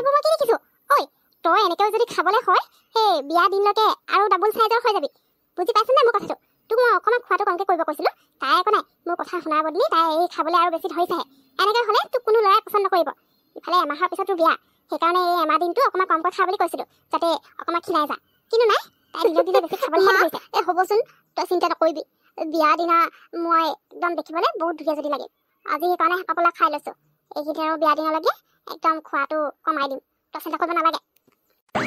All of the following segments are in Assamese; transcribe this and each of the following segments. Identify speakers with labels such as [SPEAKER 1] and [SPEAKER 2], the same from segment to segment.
[SPEAKER 1] এইবোৰ মই কি দেখিছো ঐ তই এনেকৈ যদি খাবলৈ হয় সেই বিয়া দিনলৈকে আৰু ডাবল সাইজৰ হৈ যাবি বুজি পাইছ নে মোৰ কথাটো তোক মই অকণমান খোৱাটো কমকৈ কৰিব কৈছিলো তাই একো নাই মোৰ কথা শুনাৰ বদলি তাই এই খাবলৈ আৰু বেছি ধৰিছেহে এনেকৈ হ'লে তোক কোনো ল'ৰাই পচন্দ নকৰিব ইফালে এমাহৰ পিছত তোৰ বিয়া সেইকাৰণে এই এমাহ দিনটো অকণমান কমকৈ খা বুলি কৈছিলো যাতে অকণমান খিনাই যা কিন্তু নাই তাই দিনক দিনে বেছি খাবলৈ ধৰিছে এই হ'বচোন তই চিন্তা নকৰিবি বিয়া দিনা মই একদম দেখিবলৈ বহুত ধুনীয়া যদি লাগে আজি সেইকাৰণে হেঁপাপলা খাই লৈছো এইকেইদিন আৰু বিয়া দিনলৈকে একদম খোৱাটো কমাই দিম তই চিন্তা কৰিব নালাগে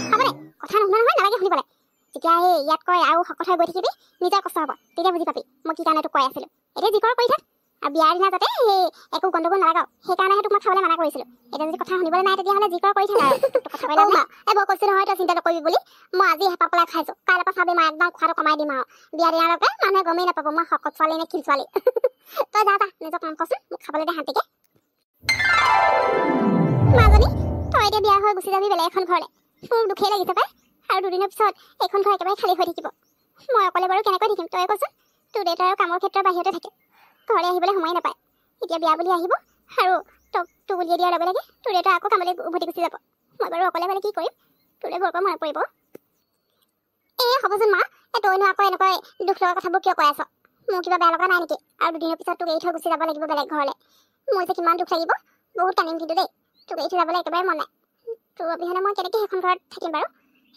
[SPEAKER 1] হ'ব দে কথা নুশুনা নহয় নালাগে শুনিবলৈ যেতিয়া এই ইয়াত কয় আৰু শকত হৈ গৈ থাকিবি নিজৰ কষ্ট হ'ব তেতিয়া বুজি পাবি মই কি কাৰণে তোক কৈ আছিলোঁ এতিয়া যি কৰ কৰি থাক আৰু বিয়াৰ দিনা যাতে সেই একো গণ্ডগোল নালাগাও সেইকাৰণেহে তোক মই খাবলৈ মানা কৰিছিলোঁ এতিয়া যদি কথা শুনিবলৈ নাই তেতিয়াহ'লে যি কৰ কৰি থাক আৰু কথা কৈ লাভ এই মই কৈছোঁ নহয় তই চিন্তা নকৰিবি বুলি মই আজি হেঁপাহ পলাই খাইছোঁ কাইলৈ পৰা চাবি মই একদম খোৱাটো কমাই দিম আৰু বিয়া দিনালৈকে মানুহে গমেই নাপাব মই শকত ছোৱালী নে ক্ষীণ ছোৱালী তই যা নিজৰ কাম কৰচোন মোক খাবলৈ দে শান্তিকে মাজনী তই এতিয়া বিয়া হৈ গুচি যাবি বেলেগ এখন ঘৰলৈ মোৰ দুখেই লাগিছে পাই আৰু দুদিনৰ পিছত এইখন ঘৰ একেবাৰে খালী হৈ থাকিব মই অকলে বাৰু কেনেকৈ থাকিম তই কচোন তোৰ দেউতাৰ কামৰ ক্ষেত্ৰৰ বাহিৰতে থাকে ঘৰলৈ আহিবলৈ সময় নাপায় এতিয়া বিয়া বুলি আহিব আৰু তোক উলিয়াই দিয়াৰ লগে লগে তোৰ দেউতা আকৌ কামলৈ উভতি গুচি যাব মই বাৰু অকলে হ'লে কি কৰিম তোলৈ বৰ পৰা মনত পৰিব এই হ'বচোন মা তইনো আকৌ এনেকৈ দুখ লগা কথাবোৰ কিয় কৈ আছ মোৰ কিবা বেয়া লগা নাই নেকি আৰু দুদিনৰ পিছত তোক এৰি থৈ গুচি যাব লাগিব বেলেগ ঘৰলৈ মোৰ যে কিমান দুখ লাগিব বহুত কান্দিম কিন্তু দেই তোক এৰি থৈ যাবলৈ একেবাৰে মন নাই তোৰ অবিহনে মই কেনেকৈ সেইখন ঘৰত থাকিম বাৰু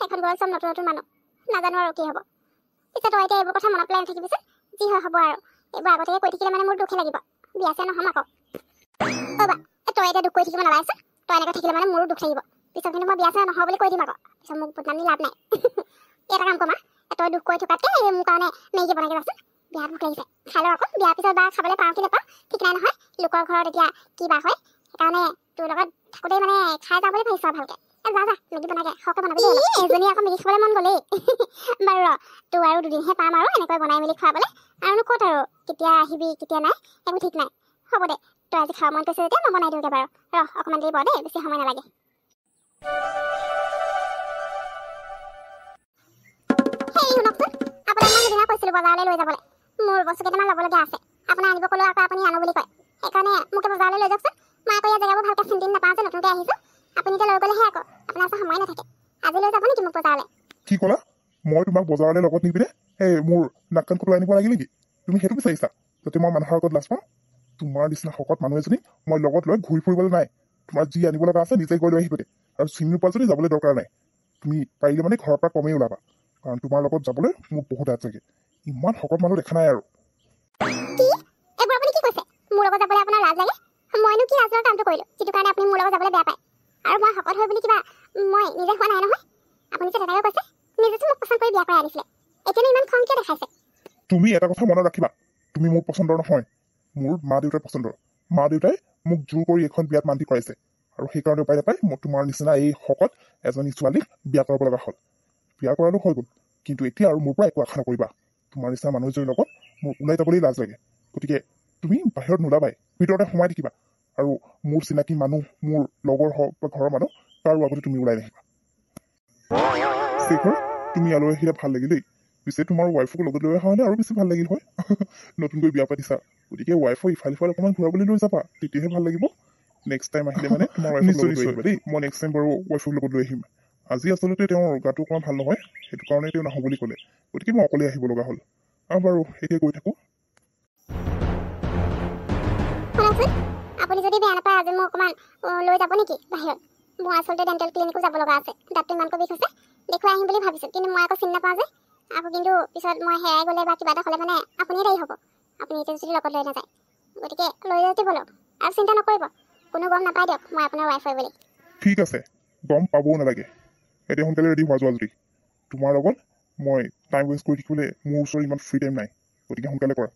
[SPEAKER 1] সেইখন ঘৰত চব নতুন নতুন মানুহ নাজানো আৰু কি হ'ব পিছে তই এতিয়া এইবোৰ কথা মনত পেলাই নাথাকিবিচোন যি হয় হ'ব আৰু এইবোৰ আগতীয়াকৈ কৈ থাকিলে মানে মোৰ দুখে লাগিব বিয়া চিয়া নহ'ম আকৌ অ'বা তই এতিয়া দুখ কৰি থাকিব নালাগেচোন তই এনেকৈ থাকিলে মানে মোৰো দুখ লাগিব পিছত কিন্তু মই বিয়া চিয়া নহয় বুলি কৈ দিম আকৌ পিছত মোক বদনামী লাভ নাই এটা কাম কৰ মা তই দুখ কৰি থকাতকৈ মোৰ কাৰণে মেগী বনাই যাচোন বিয়াত ভোক লাগিছে খাই লওঁ আকৌ বিয়াৰ পিছত বা খাবলৈ পাওঁ কি নাপাওঁ ঠিক নাই নহয় লোকৰ ঘৰত এতিয়া কি বা হয় সেইকাৰণে তোৰ লগত থাকোঁতেই মানে খাই যাবলৈ ভাবিছোঁ আৰু ভালকৈ যা মেগী বনাগে সৰহকৈ বনাবি এজনী আকৌ মেগী খাবলৈ মন গ'লেই বাৰু ৰ তোৰ আৰু দুদিনহে পাম আৰু এনেকৈ বনাই মেলি খুৱাবলৈ আৰুনো ক'ত আৰু কেতিয়া আহিবি কেতিয়া নাই একো ঠিক নাই হ'ব দে তই আজি খাব মন কৰিছে যেতিয়া মই বনাই দিওঁগৈ বাৰু ৰ অকণমান দেৰি বৰ দেই বেছি সময় নালাগে সেই শুনকচোন আপোনাক মই সেইদিনা কৈছিলোঁ বজাৰলৈ লৈ যাবলৈ মোৰ বস্তু কেইটামান ল'বলগীয়া আছে আপোনাৰ আনিব ক'লেও আকৌ আপুনি আনো বুলি কয় সেইকাৰণে মোকে বজাৰলৈ লৈ যাওকচোন মই আকৌ ইয়াৰ জেগাবোৰ ভালকৈ চিনি নাপাওঁ যে নতুনকৈ আহিছোঁ আপুনি এতিয়া লৈ গ'লেহে আকৌ আপোনাৰ ওচৰত সময় নাথাকে আজি লৈ যাব নেকি মোক বজাৰলৈ
[SPEAKER 2] কি ক'লা মই তোমাক বজাৰলৈ লগত নিপিনে এই মোৰ নাক কাণ কটোৱাই আনিব লাগিল নেকি তুমি সেইটো বিচাৰিছা যাতে মই মানুহৰ আগত লাজ পাওঁ তোমাৰ নিচিনা শকত মানুহ এজনী মই লগত লৈ ঘূৰি ফুৰিবলৈ নাই তোমাৰ যি আনিব লগা আছে নিজে গৈ লৈ আহিব দে আৰু চিনি নোপোৱা যদি যাবলৈ দৰকাৰ নাই তুমি পাৰিলে মানে ঘৰৰ পৰা কমেই ওলাবা কাৰণ তোমাৰ লগত যাবলৈ মোৰ বহুত হাত চাগে ইমান শকত মানুহ দেখা নাই আৰু
[SPEAKER 1] এইবোৰ আপুনি কি কৈছে মোৰ লগত যাবলৈ আপোনাৰ লাজ লাগে মইনো কি লাজৰ কামটো কৰিলোঁ যিটো কাৰণে আপুনি মোৰ লগত যাবলৈ বেয়া পায় আৰু মই শকত হৈ বুলি কিবা মই নিজে হোৱা নাই নহয় আপুনি যে তেনেকৈ কৈছে নিজেতো মোক পচন্দ কৰি বিয়া কৰাই আনিছিলে এতিয়ানো ইমান খং কিয় দেখাইছে
[SPEAKER 2] তুমি এটা কথা মনত ৰাখিবা তুমি মোৰ পচন্দৰ নহয় মোৰ মা দেউতাৰ পচন্দৰ মা দেউতাই মোক জোৰ কৰি এখন বিয়াত মান্তি কৰাইছে আৰু সেইকাৰণে উপায় নাপায় মই তোমাৰ নিচিনা এই শকত এজনী ছোৱালীক বিয়া কৰাব লগা হ'ল বিয়া কৰানো হৈ গ'ল কিন্তু এতিয়া আৰু মোৰ পৰা একো আশা নকৰিবা তোমাৰ নিচিনা মানুহ এজনীৰ লগত মোৰ ওলাই যাবলৈ লাজ লাগে গতিকে তুমি বাহিৰত নোলাবাই ভিতৰতে সোমাই থাকিবা আৰু মোৰ চিনাকি মানুহ মোৰ লগৰ হওক বা ঘৰৰ মানুহ কাৰো আগতে তুমি ওলাই নাহিবা শেখৰ তুমি ইয়ালৈ আহিলে ভাল লাগিল দেই পিছে তোমাৰ ৱাইফক লগত লৈ অহা হ'লে আৰু বেছি ভাল লাগিল হয় নতুনকৈ বিয়া পাতিছা গতিকে ৱাইফক ইফাল সিফাল অকণমান ঘূৰাবলৈ লৈ যাবা তেতিয়াহে ভাল লাগিব নেক্সট টাইম আহিলে মানে তোমাৰ ৱাইফক লগত লৈ আহিবা দেই মই নেক্সট টাইম বাৰু ৱাইফক লগত লৈ আহিম আজি আচলতে তেওঁৰ গাটো অকণমান ভাল নহয় সেইটো কাৰণে তেওঁ নাহোঁ বুলি ক'লে গতিকে মই অকলে আহিব লগা হ'ল আৰু বাৰু এতিয়া গৈ থাকোঁ
[SPEAKER 1] আপুনি যদি বেয়া নাপায় আজি মোক অকণমান লৈ যাব নেকি বাহিৰত মোৰ আচলতে ডেণ্টেল ক্লিনিকো যাব লগা আছে দাঁতটো ইমানকৈ বিষ হৈছে দেখুৱাই আহিম বুলি ভাবিছোঁ কিন্তু মই আকৌ চিনি নাপাওঁ যে আকৌ কিন্তু পিছত মই হেৰাই গ'লে বা কিবা এটা হ'লে মানে আপুনিয়ে দায়ী হ'ব আপুনি এতিয়া যদি লগত লৈ নাযায় গতিকে লৈ যাওঁতে ব'লক আৰু চিন্তা নকৰিব কোনো গম নাপায় দিয়ক মই আপোনাৰ ৱাইফ হয় বুলি
[SPEAKER 2] ঠিক আছে গম পাবও নালাগে এতিয়া সোনকালে ৰেডি হোৱা যোৱা যদি তোমাৰ লগত মই টাইম ৱেষ্ট কৰি থাকিবলৈ মোৰ ওচৰত ইমান ফ্ৰী টাইম নাই গতিকে সোনকালে কৰা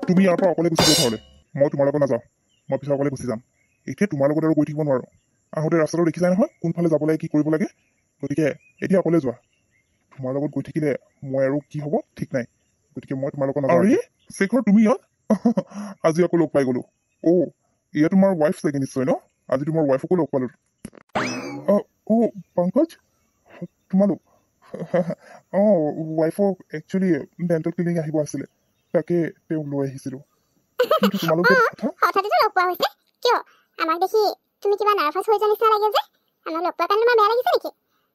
[SPEAKER 2] তুমি ইয়াৰ পৰা অকলে গুচি যোৱা ঘৰলৈ মই তোমাৰ লগত নাযাওঁ মই পিছত অকলে গুচি যাম এতিয়া তোমাৰ লগত আৰু গৈ থাকিব নোৱাৰোঁ আহোঁতে ৰাস্তাটো দেখিছাই নহয় কোনফালে যাব লাগে কি কৰিব লাগে গতিকে এতিয়া অকলে যোৱা তোমাৰ লগত গৈ থাকিলে মই আৰু কি হ'ব ঠিক নাই গতিকে মই তোমাৰ লগত নাযাওঁ শেখৰ তুমি ইয়াত আজি আকৌ লগ পাই গ'লোঁ অ' এয়া তোমাৰ ৱাইফ চাগে নিশ্চয় ন আজি তোমাৰ ৱাইফকো লগ পালোঁ অ' পংকজ তোমালোক অঁ ৱাইফক একচুৱেলি ডেণ্টেল ক্লিনিক আহিব আছিলে তাকে তেওঁক লৈ আহিছিলোঁ কিন্তু তোমালোকে
[SPEAKER 1] হঠাতে লগ পোৱা হৈছে কিয় আমাক দেখি তুমি কিবা নাৰ্ভাছ হৈ যোৱা নিচিনা লাগে যে আমাক লগ পোৱাৰ কাৰণে তোমাৰ বেয়া লাগিছে নেকি?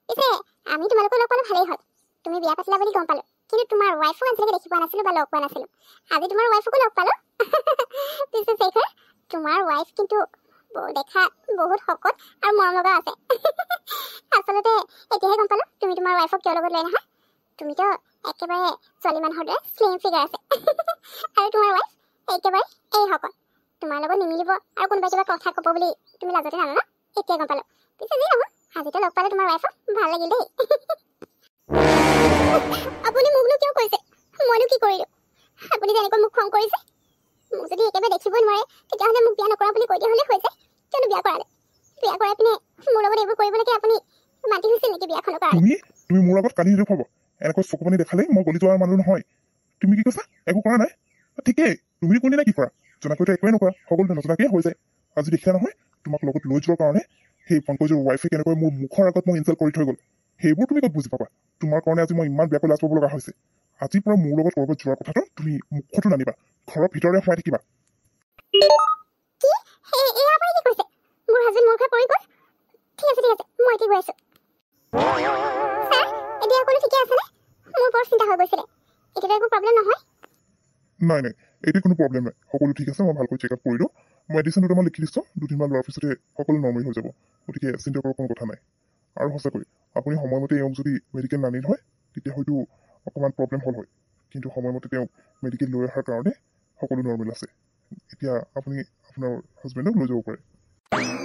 [SPEAKER 1] পিছে আমি তোমালোকক লগ পালোঁ ভালেই হ'ল। তুমি বিয়া পাতিলা বুলি গম পালোঁ, কিন্তু তোমাৰ ৱাইফো আজিলৈকে দেখি পোৱা নাছিলোঁ বা লগ পোৱা নাছিলোঁ। আজি তোমাৰ ৱাইফকো লগ পালোঁ। পিছে শেখৰ, তোমাৰ ৱাইফ কিন্তু দেখাত বহুত শকত আৰু মৰম লগা আছে। আচলতে এতিয়াহে গম পালোঁ তুমি তোমাৰ ৱাইফক কিয় লগত লৈ নাহা। তুমিতো একেবাৰে ছোৱালী মানুহৰ দৰে শ্লিম ফিগাৰ আছে। আৰু তোমাৰ ৱাইফ একেবাৰে এই শকত। তোমাৰ লগত নিমিলিব আৰু কোনোবাই কিবা কথা ক'ব বুলি তুমি লাজতে নানা। এতিয়া গম পালোঁ। পিছে যি নহওক, আজিতো লগ পালে তোমাৰ ৱাইফক ভাল লাগিল দেই। আপুনি মোকনো কিয় কৈছে? মইনো কি কৰিলোঁ? আপুনি যেনেকৈ মোক খং কৰিছে, মোক যদি একেবাৰে দেখিবই নোৱাৰে তেতিয়াহ'লে মোক বিয়া নকৰা বুলি কৈ দিয়া হ'লে হৈ যায়। কিয়নো বিয়া কৰালে? বিয়া কৰাই পিনে মোৰ লগত এইবোৰ কৰিবলৈকে আপুনি মাতি হৈছিল নেকি বিয়াখনৰ কাৰণে?
[SPEAKER 2] তুমি মোৰ আগত কালি দেখুৱাব এনেকৈ চকু পানী দেখালেই মই গলি যোৱাৰ মানুহ নহয়। তুমি কি কৈছা? একো কৰা নাই? ঠিকেই, তুমি কোনদিনা কি কৰা? জনাকৈতো একোৱেই নকৰা, সকলোতে নজনাকেই হৈ যায়। আজি দেখিলা নহয় তোমাক লগত লৈ যোৱাৰ কাৰণে সেই পংকজৰ ৱাইফে কেনেকৈ মোৰ মুখৰ আগত মোক ইনচাল্ট কৰি থৈ গ'ল। সেইবোৰ তুমি ক'ত বুজি পাবা? তোমাৰ কাৰণে আজি মই ইমান বেয়াকৈ লাজ পাব লগা হৈছে। আজিৰ পৰা মোৰ লগত ক'ৰবাত যোৱাৰ কথাটো তুমি মুখতো নানিবা, ঘৰৰ ভিতৰতে সোমাই থাকিবা।
[SPEAKER 1] মোৰ হাজবেণ্ড মোৰ ঘৰত পৰি গ'ল। ঠিক আছে, মই এতিয়া গৈ আছোঁ। ছাৰ, এতিয়া সকলো ঠিকে আছেনে? মোৰ বৰ চিন্তা হৈ গৈছিলে। এতিয়াতো একো প্ৰব্লেম নহয়?
[SPEAKER 2] নাই, এতিয়া কোনো প্ৰব্লেম নাই, সকলো ঠিক আছে। মই ভালকৈ চেকআপ কৰিলোঁ। মেডিচিন দুটামান লিখি দিছোঁ, 2-3 মাহ লোৱাৰ পিছতে সকলো নৰ্মেল হৈ যাব। গতিকে চিন্তা কৰাৰ কোনো কথা নাই। আৰু সঁচাকৈ আপুনি সময়মতে এওঁক যদি মেডিকেল নানিল হয় তেতিয়া হয়তো অকণমান প্ৰব্লেম হ'ল হয়, কিন্তু সময়মতে তেওঁক মেডিকেল লৈ অহাৰ কাৰণে সকলো নৰ্মেল আছে। এতিয়া আপুনি আপোনাৰ হাজবেণ্ডক লৈ যাব পাৰে।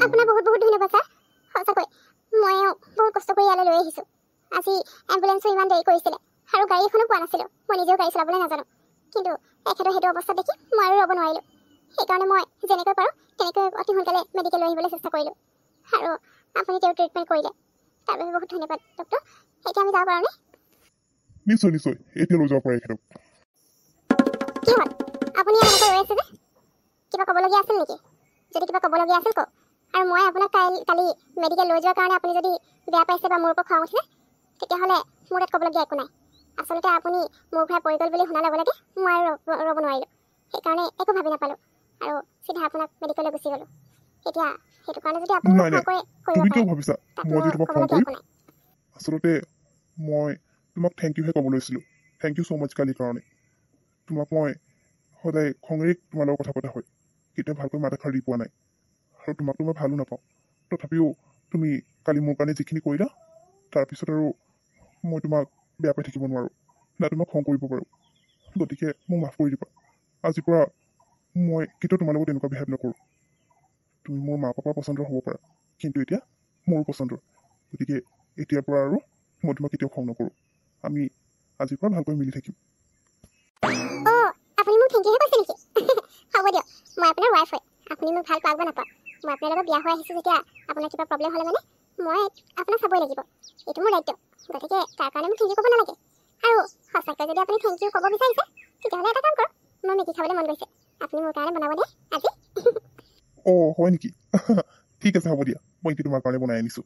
[SPEAKER 1] আপোনাৰ বহুত বহুত ধন্যবাদ ছাৰ। সঁচাকৈ মই বহুত কষ্ট কৰি ইয়ালৈ লৈ আহিছোঁ। আজি এম্বুলেঞ্চো ইমান দেৰি কৰিছিলে আৰু গাড়ী এখনো পোৱা নাছিলোঁ। মই নিজেও গাড়ী চলাবলৈ নাজানো, কিন্তু এখেতৰ সেইটো অৱস্থা দেখি মই আৰু ৰ'ব নোৱাৰিলোঁ। সেইকাৰণে মই যেনেকৈ পাৰোঁ তেনেকৈ অতি সোনকালে মেডিকেল লৈ আহিবলৈ চেষ্টা কৰিলোঁ, আৰু আপুনি তেওঁ ট্ৰিটমেণ্ট কৰিলে। তাৰ বাবে বহুত ধন্যবাদ ডক্টৰ। এতিয়া আমি যাব পাৰোঁনে?
[SPEAKER 2] নিশ্চয়, এতিয়া লৈ যাব পাৰে এখেতক।
[SPEAKER 1] কি হ'ল? আপুনি এনেকৈ ৰৈ আছে যে? কিবা ক'বলগীয়া আছিল নেকি? যদি কিবা ক'বলগীয়া আছিল কওক। আৰু মই আপোনাক কালি মেডিকেল লৈ যোৱাৰ কাৰণে আপুনি যদি বেয়া পাইছে বা মোৰ ওপৰত খং উঠিছে, তেতিয়াহ'লে মোৰ তাত ক'বলগীয়া একো নাই। আচলতে আপুনি মোৰ ঘৰত পৰি গ'ল বুলি শুনাৰ লগে লগে মই আৰু ৰ'ব নোৱাৰিলোঁ। সেইকাৰণে একো ভাবি নাপালোঁ আৰু চিধা আপোনাক মেডিকেললৈ গুচি গ'লোঁ। এতিয়া সেইটো কাৰণে যদি আপুনি মোক খং কৰে কৰিব
[SPEAKER 2] তুমি
[SPEAKER 1] পাৰে,
[SPEAKER 2] কিয় ভাবিছা
[SPEAKER 1] তাত
[SPEAKER 2] মই
[SPEAKER 1] মোৰ
[SPEAKER 2] যে তোমাক খং
[SPEAKER 1] ক'বলগীয়া
[SPEAKER 2] কৰিম?
[SPEAKER 1] একো নাই।
[SPEAKER 2] আচলতে মই তোমাক থেংক ইউহে ক'ব লৈছিলোঁ। থেংক ইউ ছ' মাছ কালিৰ কাৰণে। তোমাক মই সদায় খঙেৰে তোমাৰ লগত কথা পতা হয়, কেতিয়াও ভালকৈ মাত এষাৰ দি পোৱা নাই। আৰু তোমাকতো মই ভালো নাপাওঁ। তথাপিও তুমি কালি মোৰ কাৰণে যিখিনি কৰিলা, তাৰপিছত আৰু মই তোমাক বেয়া পাই থাকিব নোৱাৰোঁ, না তোমাক খং কৰিব পাৰোঁ। গতিকে মোক মাফ কৰি দিবা। আজিৰ পৰা মই কেতিয়াও তোমাৰ লগত এনেকুৱা বিহেভ নকৰোঁ। তুমি মোৰ মা পাপাৰ পচন্দৰ হ'ব পাৰা, কিন্তু এতিয়া মোৰ পচন্দৰ। গতিকে এতিয়াৰ পৰা আৰু মই তোমাক কেতিয়াও খং নকৰোঁ। আমি আজিৰ পৰা ভালকৈ মিলি থাকিম।
[SPEAKER 1] আপুনি মোক থেংক ইউহে কৈছে নেকি? হ'ব দিয়ক, মই আপোনাৰ ৱাইফ হয়। আপুনি মোক ভাল পাওক বা নাপাওক, মই আপোনাৰ লগত বিয়া হৈ আহিছোঁ যেতিয়া আপোনাৰ কিবা প্ৰব্লেম হ'লে মানে মই আপোনাক চাবই লাগিব। এইটো মোৰ দায়িত্ব। গতিকে তাৰ কাৰণে মোক থেংক ইউ ক'ব নালাগে। আৰু সঁচাকৈ যদি আপুনি থেংক ইউ ক'ব বিচাৰিছে, তেতিয়াহ'লে এটা কাম কৰক, মোৰ মেগী খাবলৈ মন গৈছে। আপুনি মোৰ কাৰণে বনাব দে আজি।
[SPEAKER 2] হয় নেকি? ঠিক আছে, হ'ব দিয়া, মই এতিয়া তোমাৰ কাৰণে বনাই আনিছোঁ।